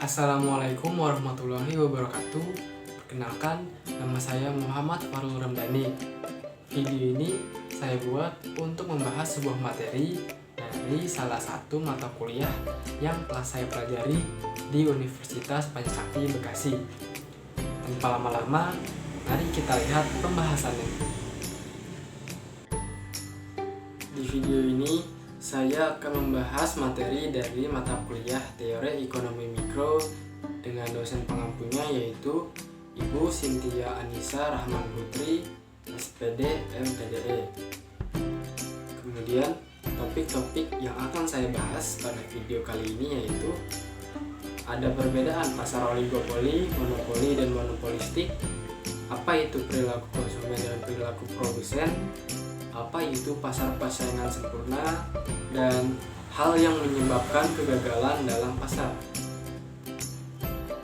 Assalamualaikum warahmatullahi wabarakatuh. Perkenalkan, nama saya Muhammad Farul Ramdhani. Video ini saya buat untuk membahas sebuah materi dari salah satu mata kuliah yang telah saya pelajari di Universitas Pancasakti Bekasi. Tanpa lama-lama, mari kita lihat pembahasannya. Di video ini saya akan membahas materi dari mata kuliah Teori Ekonomi Mikro dengan dosen pengampunya yaitu Ibu Cynthia Anissa Rahman Putri, SPD MPDE. Kemudian topik-topik yang akan saya bahas pada video kali ini yaitu ada perbedaan pasar oligopoli, monopoli, dan monopolistik, apa itu perilaku konsumen dan perilaku produsen, apa itu pasar persaingan sempurna, dan hal yang menyebabkan kegagalan dalam pasar.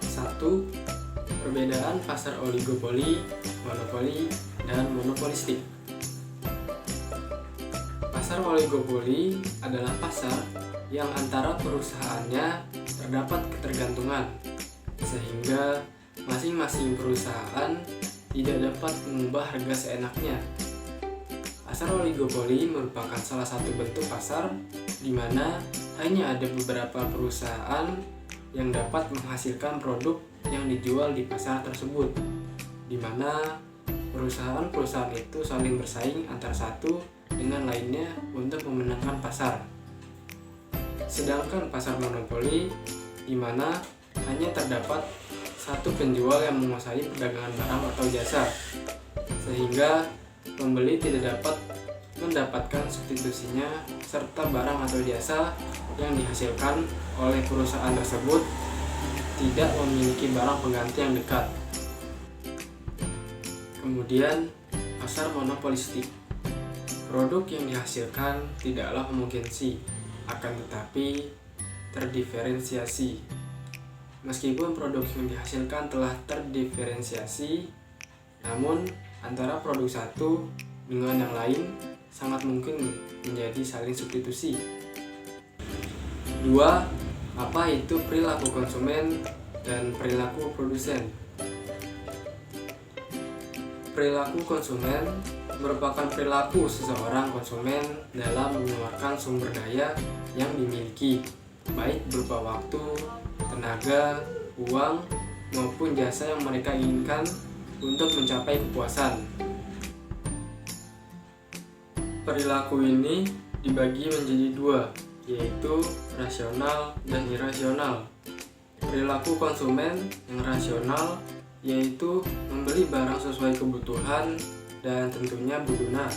1. Perbedaan pasar oligopoli, monopoli, dan monopolistik. Pasar oligopoli adalah pasar yang antara perusahaannya terdapat ketergantungan, sehingga masing-masing perusahaan tidak dapat mengubah harga seenaknya. Pasar oligopoli merupakan salah satu bentuk pasar di mana hanya ada beberapa perusahaan yang dapat menghasilkan produk yang dijual di pasar tersebut, di mana perusahaan-perusahaan itu saling bersaing antara satu dengan lainnya untuk memenangkan pasar. Sedangkan pasar monopoli di mana hanya terdapat satu penjual yang menguasai perdagangan barang atau jasa, sehingga pembeli tidak dapat mendapatkan substitusinya serta barang atau jasa yang dihasilkan oleh perusahaan tersebut tidak memiliki barang pengganti yang dekat. Kemudian, pasar monopolistik. Produk yang dihasilkan tidaklah homogensi, akan tetapi terdiferensiasi. Meskipun produk yang dihasilkan telah terdiferensiasi, namun antara produk satu dengan yang lain sangat mungkin menjadi saling substitusi. 2. Apa itu perilaku konsumen dan perilaku produsen? Perilaku konsumen merupakan perilaku seseorang konsumen dalam mengeluarkan sumber daya yang dimiliki, baik berupa waktu, tenaga, uang, maupun jasa yang mereka inginkan untuk mencapai kepuasan. Perilaku ini dibagi menjadi dua, yaitu rasional dan irasional. Perilaku konsumen yang rasional yaitu membeli barang sesuai kebutuhan dan tentunya berguna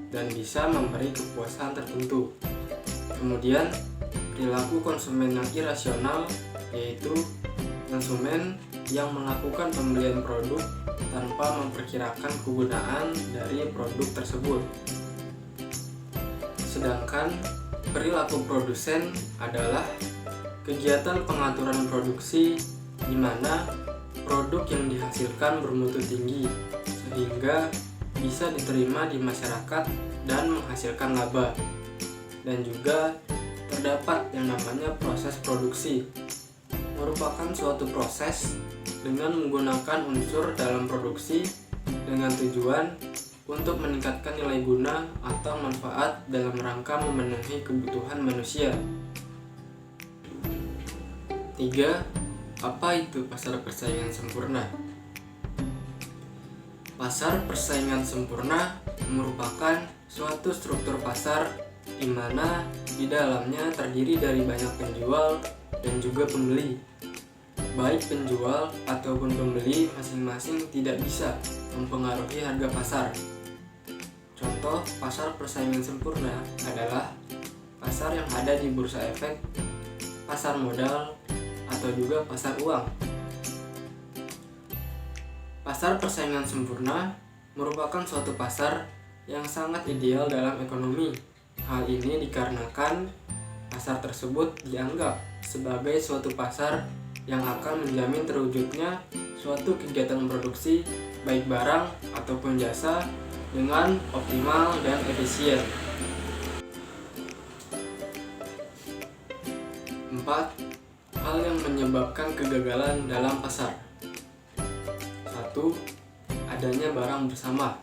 dan bisa memberi kepuasan tertentu. Kemudian perilaku konsumen yang irasional yaitu konsumen yang melakukan pembelian produk tanpa memperkirakan kegunaan dari produk tersebut. Sedangkan perilaku produsen adalah kegiatan pengaturan produksi di mana produk yang dihasilkan bermutu tinggi sehingga bisa diterima di masyarakat dan menghasilkan laba. Dan juga terdapat yang namanya proses produksi, merupakan suatu proses dengan menggunakan unsur dalam produksi dengan tujuan untuk meningkatkan nilai guna atau manfaat dalam rangka memenuhi kebutuhan manusia. 3. Apa itu pasar persaingan sempurna? Pasar persaingan sempurna merupakan suatu struktur pasar di mana di dalamnya terdiri dari banyak penjual dan juga pembeli. Baik penjual ataupun pembeli masing-masing tidak bisa mempengaruhi harga pasar. Contoh pasar persaingan sempurna adalah pasar yang ada di bursa efek, pasar modal, atau juga pasar uang. Pasar persaingan sempurna merupakan suatu pasar yang sangat ideal dalam ekonomi. Hal ini dikarenakan pasar tersebut dianggap sebagai suatu pasar yang akan menjamin terwujudnya suatu kegiatan produksi baik barang ataupun jasa dengan optimal dan efisien. 4. hal yang menyebabkan kegagalan dalam pasar. 1. Adanya barang bersama.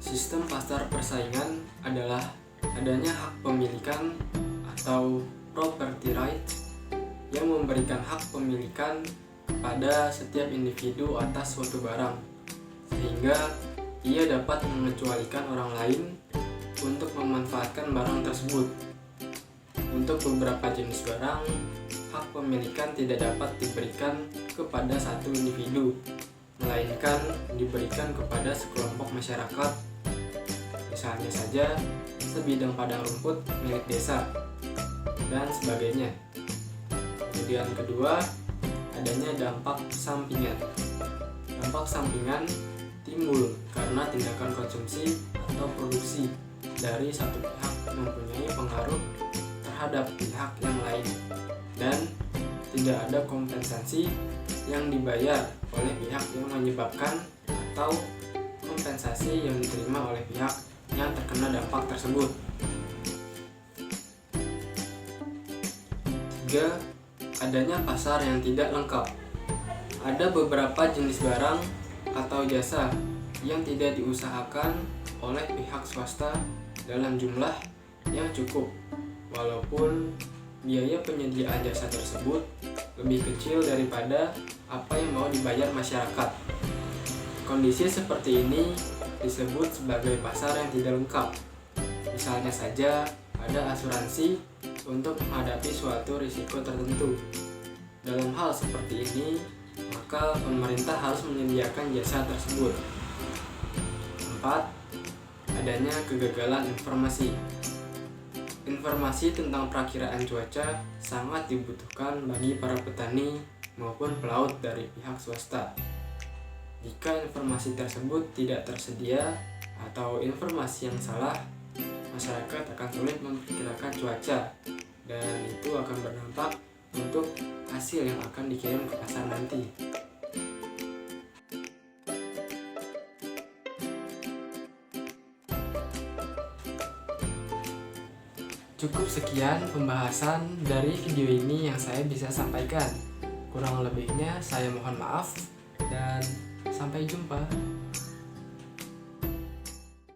Sistem pasar persaingan adalah adanya hak pemilikan atau property right yang memberikan hak pemilikan kepada setiap individu atas suatu barang, sehingga ia dapat mengecualikan orang lain untuk memanfaatkan barang tersebut. Untuk beberapa jenis barang, hak pemilikan tidak dapat diberikan kepada satu individu, melainkan diberikan kepada sekelompok masyarakat. Misalnya saja, sebidang padang rumput milik desa, dan sebagainya. Kemudian kedua, adanya dampak sampingan. Dampak sampingan timbul karena tindakan konsumsi atau produksi dari satu pihak mempunyai pengaruh terhadap pihak yang lain, dan tidak ada kompensasi yang dibayar oleh pihak yang menyebabkan atau kompensasi yang diterima oleh pihak yang terkena dampak tersebut. 3. Adanya pasar yang tidak lengkap. Ada beberapa jenis barang atau jasa yang tidak diusahakan oleh pihak swasta dalam jumlah yang cukup, walaupun biaya penyediaan jasa tersebut lebih kecil daripada apa yang mau dibayar masyarakat. Kondisi seperti ini disebut sebagai pasar yang tidak lengkap. Misalnya saja, ada asuransi untuk menghadapi suatu risiko tertentu. Dalam hal seperti ini, maka pemerintah harus menyediakan jasa tersebut. 4. Adanya kegagalan informasi. Informasi tentang perakiraan cuaca sangat dibutuhkan bagi para petani maupun pelaut dari pihak swasta. Jika informasi tersebut tidak tersedia atau informasi yang salah, masyarakat akan sulit memperkirakan cuaca, dan itu akan berdampak untuk hasil yang akan dikirim ke pasar nanti. Cukup sekian pembahasan dari video ini yang saya bisa sampaikan. Kurang lebihnya saya mohon maaf dan sampai jumpa.